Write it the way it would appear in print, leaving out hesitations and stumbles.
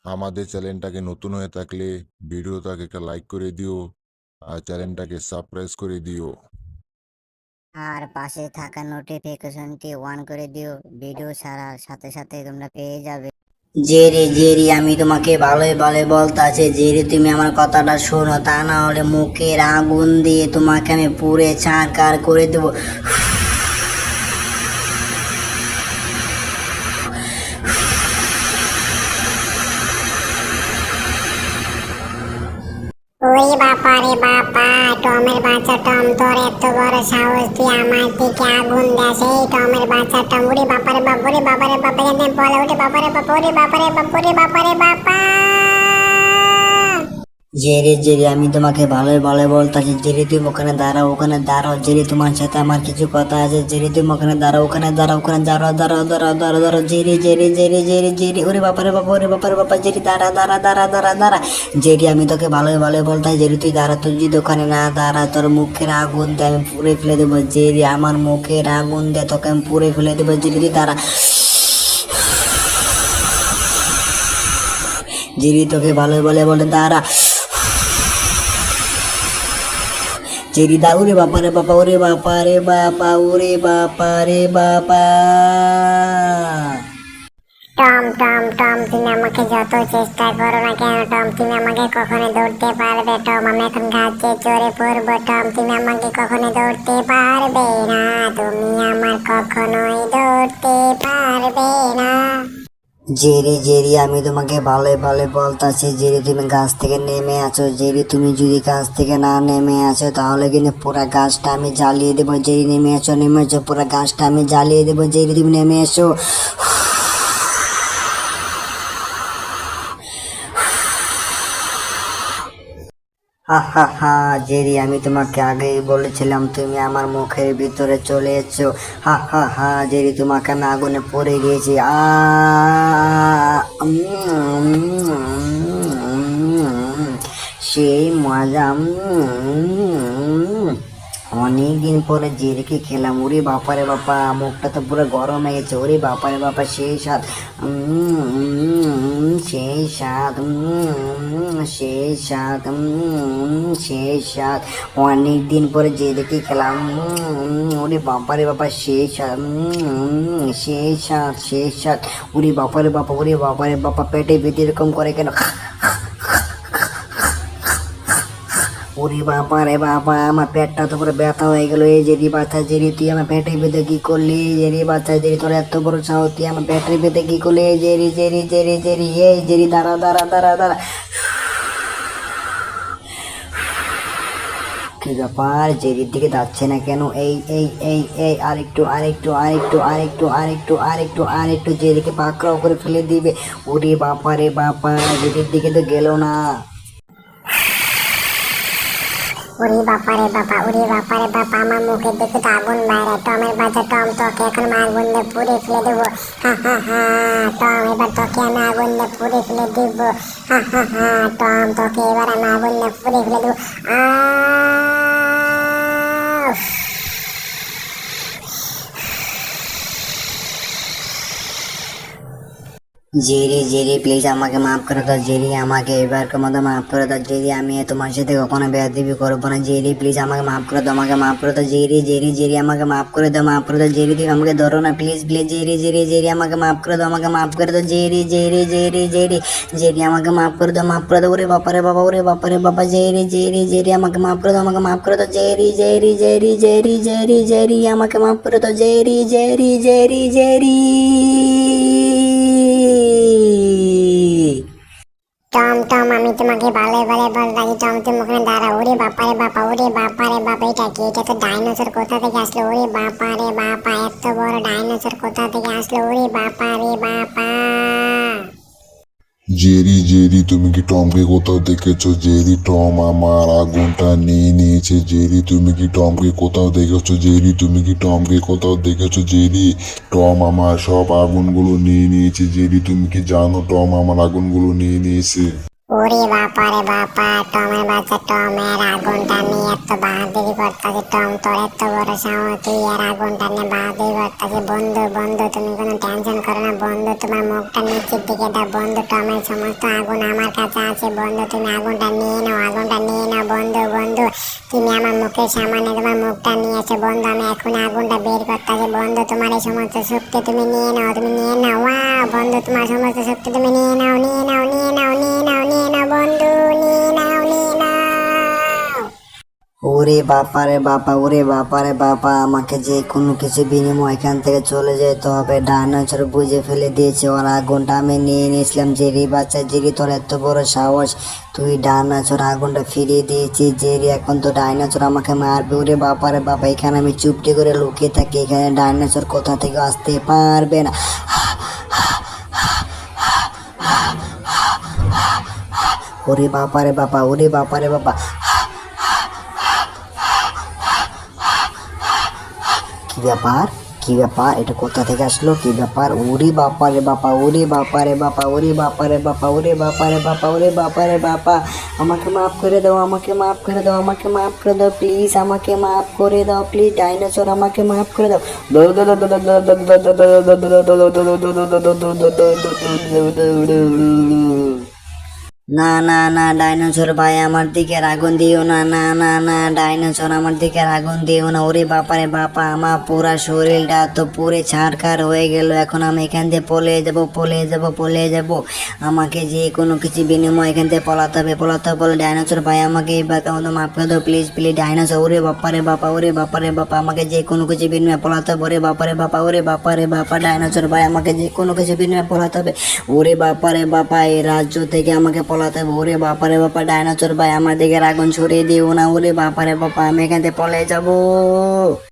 আমাদের চ্যানেলটাকে নতুন হয়ে থাকলে ভিডিওটাকে একটা লাইক করে দিও আর চ্যানেলটাকে সাবস্ক্রাইব করে দিও। আর পাশে থাকা নোটিফিকেশনটি অন করে দিও, ভিডিও ছাড়ার সাথে সাথে তোমরা পেয়ে যাবে। জেরি জেরি আমি তোমাকে ভালোই ভালো বলতাছি, জেরি তুমি আমার কথাটা শোনো, তা না হলে মুখের আগুন দিয়ে তোমাকে আমি পুড়ে ছারখার করে দেবো। ওরে বাবা রে বাবা, টমের বাচ্চা টম, তোর এত বড় সাহস, তুই আমার দিকে আগুন দেস। এই টমের বাচ্চা টম, ওরে বাবা রে বাবা, ওরে বাবা রে বাবা, এখানে বলে ওরে বাবা রে বাবা, ওরে বাবা রে বাবা, ওরে বাবা রে বাবা। জেরি জেরি আমি তোমাকে ভালোই ভালো বলতাছি, জেরি তুমি ওখানে দাঁড়াও, ওখানে দাঁড়াও, জেরি তোমার সাথে আমার কিছু কথা আছে, জেরি তুমি ওখানে দাঁড়াও, ওখানে দাঁড়াও, ওখানে দাঁড়াও, দাঁড়াও, দাঁড়াও, দাঁড়াও, দাঁড়াও, Jerry Jerry Jerry Jerry Jerry, ওরে বাপারে বাবা, ওরে বাপারে বাবা, জেরি দাঁড়া দাঁড়া দাঁড়া দাঁড়া দাঁড়া। জেরি আমি তোকে ভালোই ভালো বলতাছি, জেরি তুই দাঁড়া, তুই যদি ওখানে না দাঁড়া তোর মুখের আগুন দিয়ে আমি পুড়ে ফেলে দেবো, জেরি আমার মুখের আগুন দিয়ে তোকে আমি পুড়ে ফেলে দেবো, জেরি তুই দাঁড়া। জেরি তোকে ভালোই বলে বলে দাঁড়া। জেরি দা, ওরে বাবা রে বাবা, ওরে বাবা রে বাবা, ওরে বাবা রে বাবা। টম টম টম, তুমি আমাকে যত চেষ্টা করো না কেন টম, তুমি আমাকে কখনো ধরতে পারবে টম? আমি এখন গাছে চড়ে পড়বো টম, তুমি আমাকে কখনো ধরতে পারবে না, তুমি আমার কখনোই ধরতে পারবে না। জেরি জেরি আমি তোমাকে ভালোই ভালো বলতাছি, জেরি তুমি গাছ থেকে নেমে আছো, জেরি তুমি যদি গাছ থেকে না নেমে আছো তাহলে কিন্তু পুরা গাছটা আমি জ্বালিয়ে দেবো, জেরি নেমে আছো, নেমে আছো, পুরা গাছটা আমি জ্বালিয়ে দেবো, জেরি তুমি নেমে এসো। হা হা হা, জেরি আমি তোমাকে আগেই বলেছিলাম তুমি আমার মুখের ভিতরে চলে এসছো। হা হা হা, জেরি তোমাকে আমি আগুনে পড়ে গিয়েছি। সেই মজা। অনেকদিন পরে জেরিকে খেলাম, ওরে বাপারে বাপা, মুখটা তো পুরো গরম হয়ে গেছে, ওরে বাপারে বাপা, সেই স্বাদ, সেই স্বাদ, সেই স্বাদ, সেই স্বাদ। অনেকদিন পরে জেরিকে খেলাম, ওরে বাপারে বাপা, সেই স্বাদ, সেই স্বাদ, সেই স্বাদ, ওরে বাপারে বাপা, ওরে বাপারে বাপা, পেটে বেঁধে এরকম করে কেন? ওরে বাবা রে বাবা, আমার পেটটা তো পুরো ব্যথা হয়ে গেল। এই জেরি বাচ্চা জেরি, তুই আমার পেটে বেঁধে কি করলি? জেরি বাচ্চা জেরি, তোর এত বড় সাহস, তুই আমার পেটে বেঁধে কি করলি? এই জেরি জেরি জেরি জেরি, এই জেরি দাঁড়া দাঁড়া দাঁড়া দাঁড়া। কি ব্যাপার, জেরির দিকে যাচ্ছে না কেন? এই এই এই এই, আরেকটু আরেকটু আরেকটু আরেকটু আরেকটু আরেকটু আরেকটু, জেরিকে পাকড়াও করে ফেলে দিবে। ওরে বাবা রে বাবা, জেরির দিকে তো গেল না। ওরে বাবা রে বাবা, ওরে বাবা রে বাবা, আমার মুখের দিকে তো আগুন বাইরে। টমের বাচ্চা টম, তোকে এখন আমি আগুন দিয়ে পুড়ে ফেলে দেবো। হা হা হা, টম এবার তোকে আমি আগুন দিয়ে পুড়ে ফেলে দিব। হা হা হা, টম তোকে এবার আমি আগুন দিয়ে পুড়ে ফেলে দেবো। জেরি জেরি প্লিজ আমাকে মাফ করে দাও, জেরি আমাকে এবারকার মতো মাফ করে দাও, জেরি আমি তোমার সাথে কখনো বেয়াদবি করবো না, জেরি প্লিজ আমাকে মাফ করে দাও, আমাকে মাফ করে দাও, জেরি জেরি জেরি আমাকে মাফ করে দাও, মাফ করে দাও, জেরি তুমি আমাকে ধরো না please please, Jerry Jerry Jerry আমাকে মাফ করে দাও, আমাকে মাফ করে দাও, Jerry Jerry Jerry Jerry Jerry আমাকে মাফ করে দাও, মাফ করে দাও, ওরে বাপারে বাবা, ওরে বাপারে বাবা, জেরি জেরি জেরি আমাকে মাফ করে দাও, আমাকে মাফ করে দাও, Jerry Jerry Jerry Jerry Jerry Jerry আমাকে মাফ করে দাও, Jerry Jerry Jerry Jerry. Tom Tom, আমি তোমাকে ভালো ভালো বলতাছি টম, তুমি ওখানে দাঁড়া। ওরে বাবা রে বাবা, ওরে বাবা রে বাবা, এটা কি? এটা তো ডাইনোসর কোথা থেকে আসলো? ওরে বাবা রে বাবা, এত বড় ডাইনোসর কোথা থেকে আসলো? ওরে বাবা রে বাবা। জেরি জেরি তুমি কি টমকে কোথাও দেখেছো? জেরি টম আমার আগুনটা নিয়ে নিয়েছে। জেরি তুমি কি টমকে কোথাও দেখেছো? জেরি তুমি কি টমকে কোথাও দেখেছো? জেরি টম আমার সব আগুনগুলো নিয়ে নিয়েছে। জেরি তুমি কি জানো টম আমার আগুনগুলো নিয়ে নিয়েছে? ওরে বাবা রে বাবা, টমের বাচ্চা টমের আগুনটা নিয়ে এত বাহাদুরি করতাছে। টম, তোর এত বড় সাহস, তুই এর আগুনটা নিয়ে বাহাদুরি করতাছে। বন্ধু বন্ধু, তুমি কোনো টেনশন করো না বন্ধু, তোমার মুখটা নিচের দিকে দাও বন্ধু, টমের সমস্ত আগুন আমার কাছে আছে বন্ধু, তুমি আগুনটা নিয়ে নাও, আগুনটা নিয়ে নাও বন্ধু। বন্ধু, তুমি আমার মুখের সামনে তোমার মুখটা নিয়ে এসো বন্ধু, আমি এখন আগুনটা বের করতেছি বন্ধু, তোমার এই সমস্ত শক্তি তুমি নিয়ে নাও, তুমি নিয়ে নাও। ওয়াও বন্ধু, তোমার সমস্ত শক্তি তুমি নিয়ে নাও, নিয়ে নাও, নিয়ে নাও, নিয়ে নাও, নিয়ে নাও বন্ধু, নিয়ে নাও, নিয়ে নাও। ওরে বাবা রে বাবা, ওরে বাবা রে বাবা, আমাকে যে কোনো কিছু বিনিময় এখান থেকে চলে যেতে হবে। ডাইনোসর বুঝে ফেলে দিয়েছে ওর আগুনটা আমি নিয়ে নিয়েছিলাম। জেরি বাচ্চা, জেরি তোর এত বড় সাহস, তুই ডাইনোসর আগুনটা ফিরিয়ে দিয়েছিস। জেরি এখন তো ডাইনোসর আমাকে মারবে। ওরে বাবা রে বাবা, এখানে আমি চুপটি করে লুকিয়ে থাকি, এখানে ডাইনোসর কোথা থেকে আসতে পারবে না। ওরে বাবা রে বাবা, ওরে বাবা রে বাবা, কি ব্যাপার, কি ব্যাপার, এটা কোথা থেকে আসলো, কি ব্যাপার? ওরে বাবা রে বাবা, ওরে বাবা রে বাবা, ওরে বাবা রে বাবা, ওরে বাবা রে বাবা, ওরে বাবা রে বাবা, আমাকে মাফ করে দাও, আমাকে মাফ করে দাও, আমাকে মাফ করে দাও প্লিজ, আমাকে মাফ করে দাও প্লিজ, ডাইনোসর আমাকে মাফ করে দাও। না না না, ডাইনোসর ভাই আমার দিকে আগুন দিও না, না না না, ডাইনোসর আমার দিকে আগুন দিও না। ওরে বাপারে বাপা, আমার পুরা শরীরটা তো পুরে ছাড়খাড় হয়ে গেল, এখন আমি এখান থেকে পলে যাব, পলে যাব, পলে যাব। আমাকে যে কোনো কিছু বিনিময় এখান থেকে পলাতে হবে, পলাতে হবে। বলে ডাইনোসর ভাই আমাকে এবার মতো মাফ করে দাও প্লিজ প্লিজ ডাইনোসর। ওরে বাপারে বাপা, ওরে বাপারে বাপা, আমাকে যে কোনো কিছু বিনিময় পলাতে হবে। ওরে বাপারে বাপা, ওরে বাপারে বাপা, ডাইনোসর ভাই আমাকে যে কোনো কিছু বিনিময় পলাতে হবে। ওরে বাপারে বাপা, এই রাজ্য থেকে আমাকে পলাতে হবে। ওরে বাপারে বাপা, ডাইনোসর ভাই আমার দিকে আগুন ছড়িয়ে দিও না। ওরে বাপারে বাপা, আমি এখান থেকে পলে যাবো।